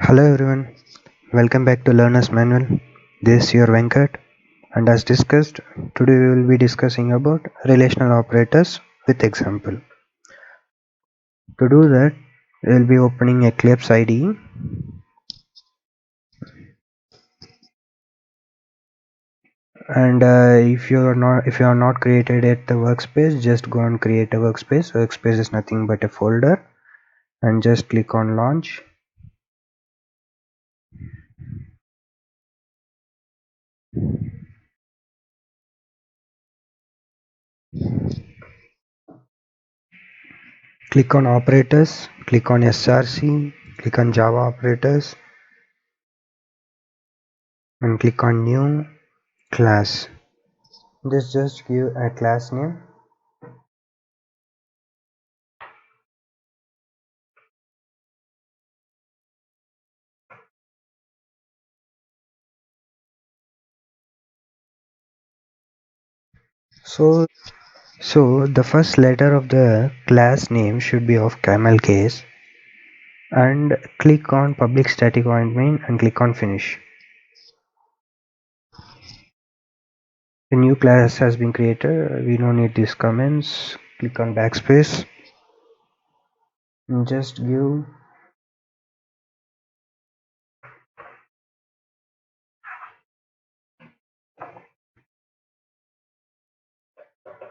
Hello everyone, welcome back to Learner's Manual. This is your Venkat, and as discussed, today we will be discussing about relational operators with example. To do that, we will be opening Eclipse IDE, and if you are not created at the workspace, just go and create a workspace. Workspace is nothing but a folder, and just click on Launch. Click on Operators, click on SRC, click on Java Operators, and click on New Class. This just give a class name. So the first letter of the class name should be of camel case, and click on public static void main and click on finish. A new class has been created. We don't need these comments. Click on backspace and just give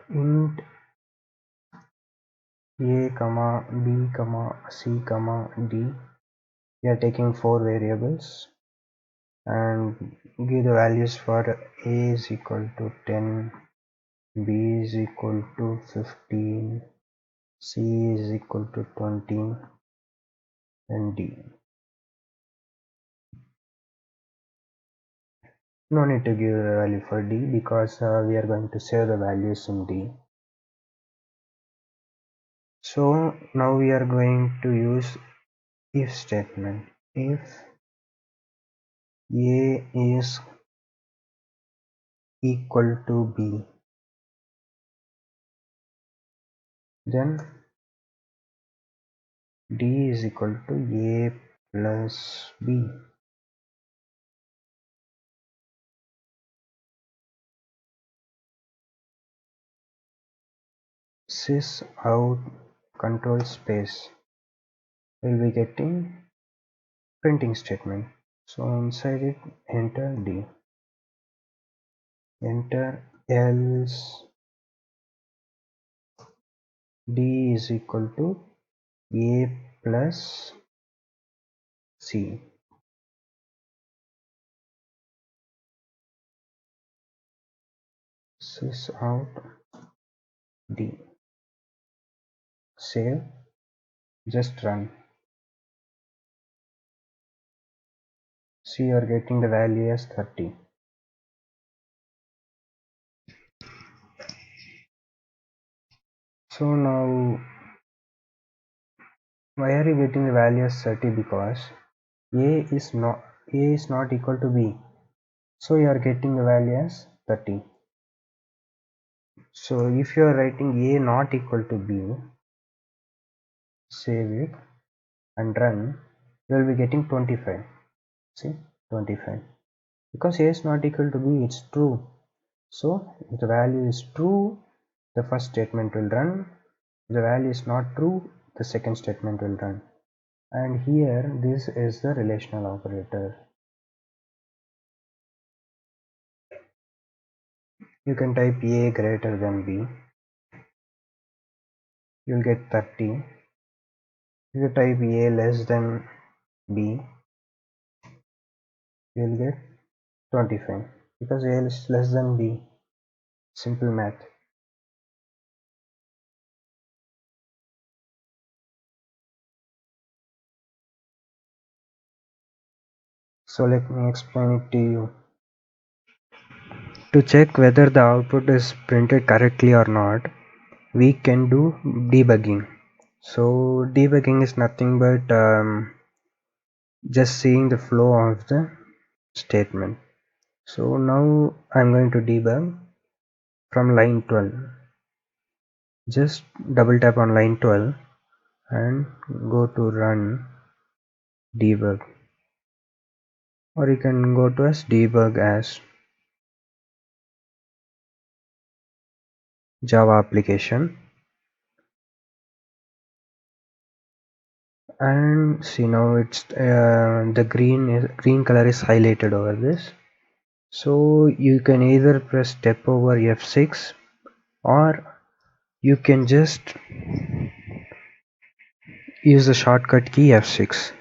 int a comma b comma c comma d. We are taking 4 variables and give the values for a is equal to 10, b is equal to 15, c is equal to 20, and d. No need to give a value for d because we are going to save the values in d. So now we are going to use if statement. If a is equal to b, then d is equal to a plus b. Sys out control space will be getting printing statement. So inside it, enter d, enter else d is equal to a plus c. Sys out d, save, just run. See, you are getting the value as 30. So now why are you getting the value as 30? Because a is not equal to b, so you are getting the value as 30. So if you are writing a not equal to b, save it and run, you will be getting 25. See, 25, because a is not equal to b, it's true. So if the value is true, the first statement will run. If the value is not true, the second statement will run. And here this is the relational operator. You can type a greater than b, you'll get 30. If you type a less than b, you'll get 25, because a is less than b. Simple math. So let me explain it to you. To check whether the output is printed correctly or not, we can do debugging. So debugging is nothing but just seeing the flow of the statement. So now I'm going to debug from line 12. Just double tap on line 12 and go to run debug. or you can go to as debug as Java application, and see now it's the green color is highlighted over this. So you can either press step over F6, or you can just use the shortcut key F6.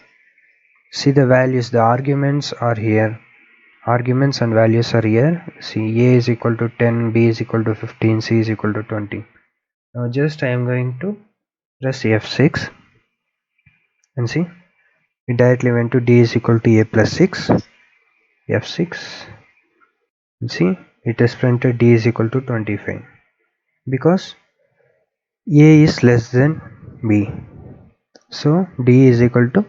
See the values, the arguments are here. Arguments and values are here. See, A is equal to 10, B is equal to 15, C is equal to 20. Now just I am going to press F6 and see it directly went to D is equal to A plus 6, F6, and see it is printed D is equal to 25 because A is less than B. So D is equal to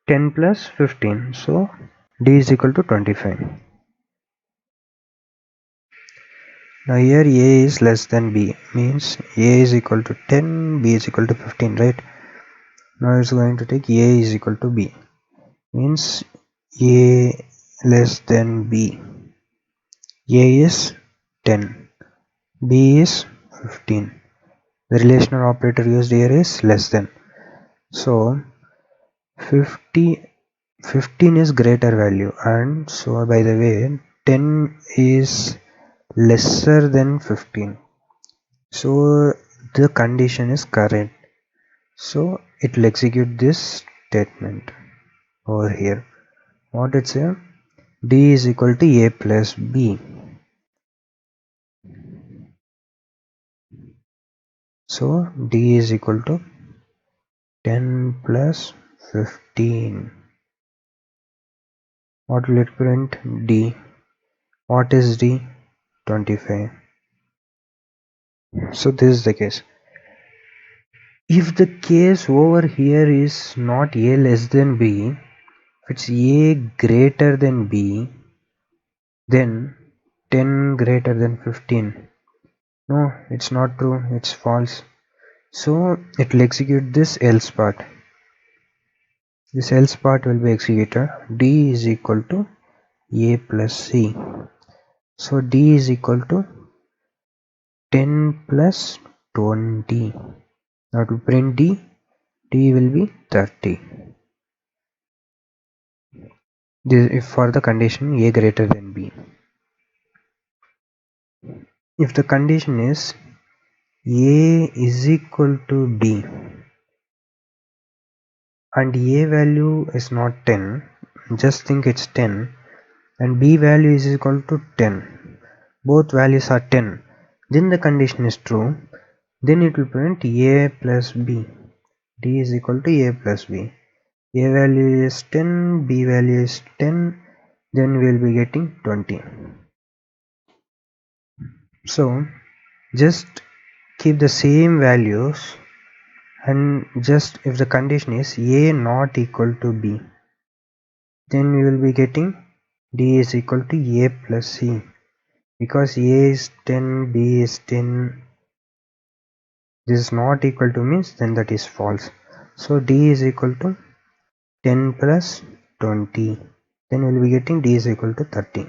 10 plus 15. So D is equal to 25. Now here A is less than B means A is equal to 10, B is equal to 15, right? Now it's going to take A is equal to B means A less than B. A is 10, B is 15. The relational operator used here is less than. So 15 is greater value, and so by the way 10 is lesser than 15. So the condition is correct. So it will execute this statement over here. What it say? D is equal to A plus B. So D is equal to 10 plus 15. What will it print? D. What is D? 25. So this is the case. If the case over here is not A less than B, if it's A greater than B, then 10 greater than 15. No, it's not true, it's false. So it will execute this else part. This else part will be executed. D is equal to A plus C. So D is equal to 10 plus 20. Now to print D, D will be 30. This if for the condition A greater than B. If the condition is A is equal to B and A value is not 10, just think it's 10, and B value is equal to 10, both values are 10, then the condition is true, then it will print A plus B. D is equal to A plus B. A value is 10, B value is 10, then we will be getting 20. So just keep the same values, and just if the condition is A not equal to B, then we will be getting D is equal to A plus C. Because A is 10, B is 10, this is not equal to means then that is false. So D is equal to 10 plus 20, then we will be getting D is equal to 30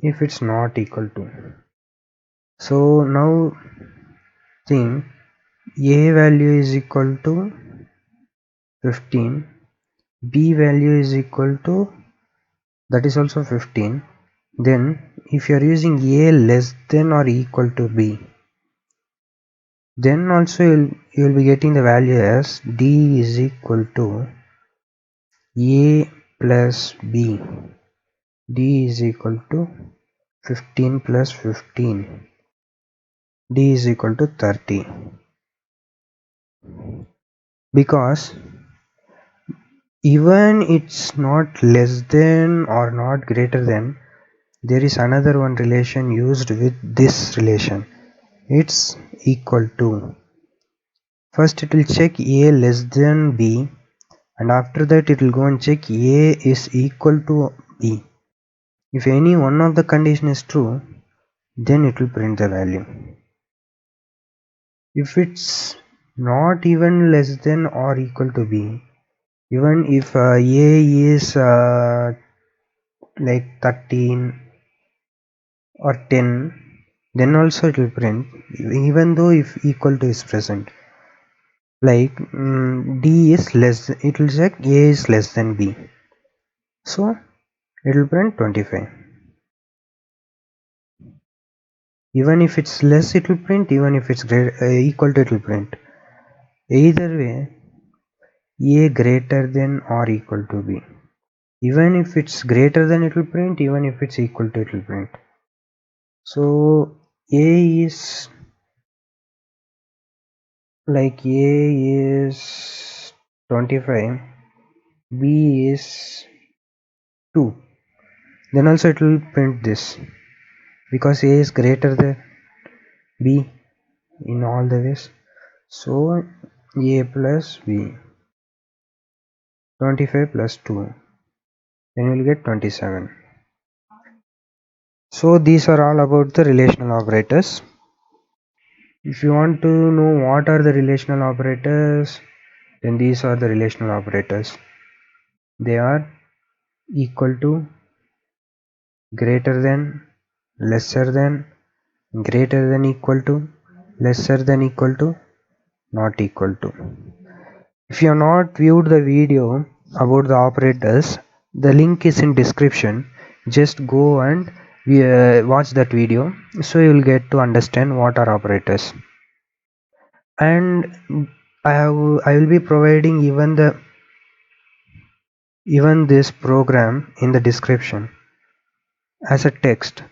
if it's not equal to. So now think A value is equal to 15, B value is equal to that is also 15, then if you are using A less than or equal to B, then also you will be getting the value as D is equal to A plus B. D is equal to 15 plus 15. D is equal to 30. Because even it's not less than or not greater than, there is another one relation used with this relation. It's equal to. First it will check A less than B, and after that it will go and check A is equal to B. If any one of the condition is true, then it will print the value. If it's not even less than or equal to B, Even if a is like 13 or 10, then also it will print even though if equal to is present. Like d is less, it will check a is less than b, so it will print 25. Even if it's less it will print, even if it's equal to it will print. Either way, a greater than or equal to b. Even if it's greater than it will print, even if it's equal to it will print. So a is like a is 25, b is 2, then also it will print this because a is greater than b in all the ways. So a plus b, 25 plus 2, then you will get 27. So these are all about the relational operators. If you want to know what are the relational operators, then these are the relational operators. They are equal to, greater than, lesser than, greater than equal to, lesser than equal to, not equal to. If you have not viewed the video about the operators, the link is in description. Just go and watch that video, so you will get to understand what are operators. And I will be providing even this program in the description as a text,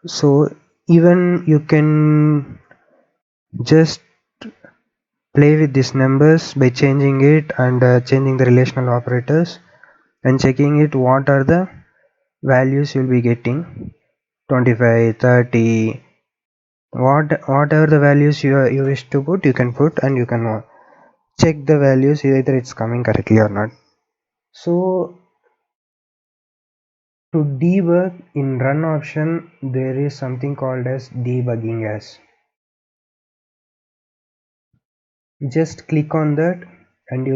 so even you can just play with these numbers by changing it and changing the relational operators and checking it what are the values you'll be getting. 25, 30, whatever the values you wish to put, you can put, and you can check the values either it's coming correctly or not. So to debug in run option, there is something called as debugging as. Just click on that and you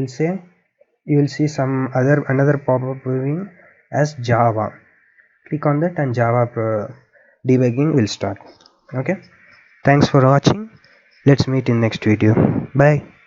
will see some another pop-up viewing as Java. Click on that and Java debugging will start. Okay, thanks for watching. Let's meet in next video. Bye.